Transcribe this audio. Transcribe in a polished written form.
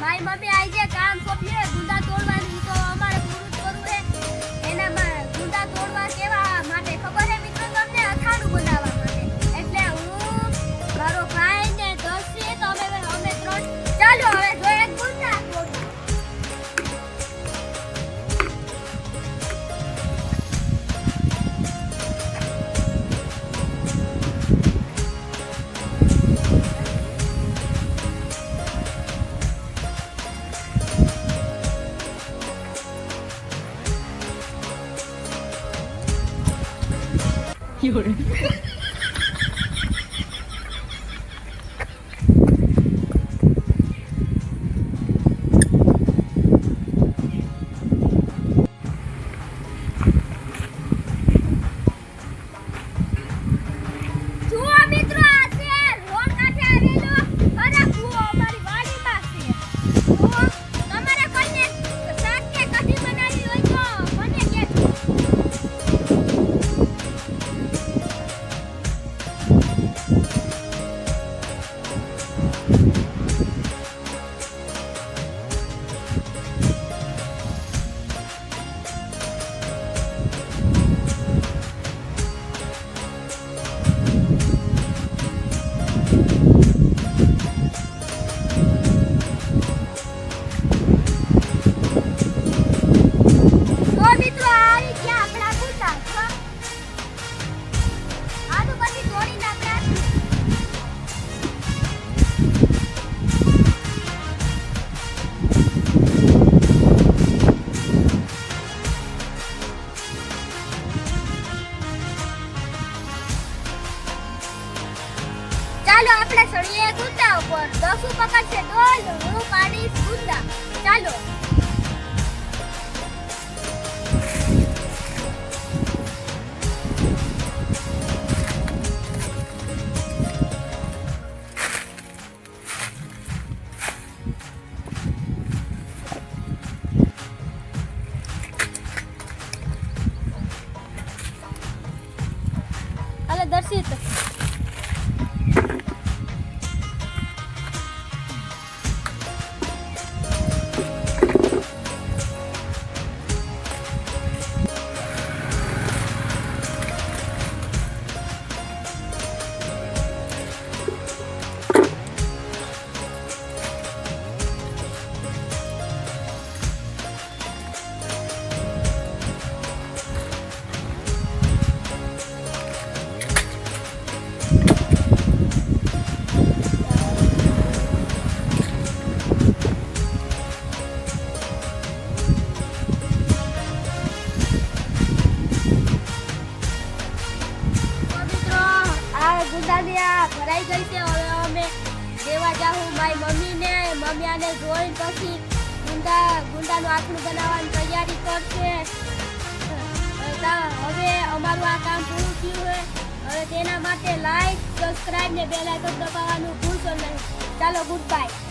મારી mummy I જે કામ સોંપીએ ગુંદા તોડવાનું તો અમારે પૂરું કરવું છે એનામાં ગુંદા તોડવા કેવા માટે ખબર છે મિત્રો તમને અથાણું બનાવવા માટે એટલે હું મારો ભાઈ ને દર્શી તો અમે ત્રણ ચાલો હવે જોઈએ ગુંદા તોડવા You're ચાલો આપણે સળીએ ગુંદા ઉપર દસુ પકડશે ડોલ હું પાડીશ ગુંદા ચાલો હાલો દર્શિત ભરાઈ ગઈ છે હવે અમે દેવા જાઉં મારી મમ્મી આને જોઈને પછી ગુંદાનું આથણું બનાવવાની તૈયારી કરશે હવે અમારું આ કામ પૂરું થયું છે હવે તેના માટે લાઈક સબસ્ક્રાઇબ ને બેલ આઇકન દબાવવાનું ભૂલશો નહીં ચાલો ગુડ બાય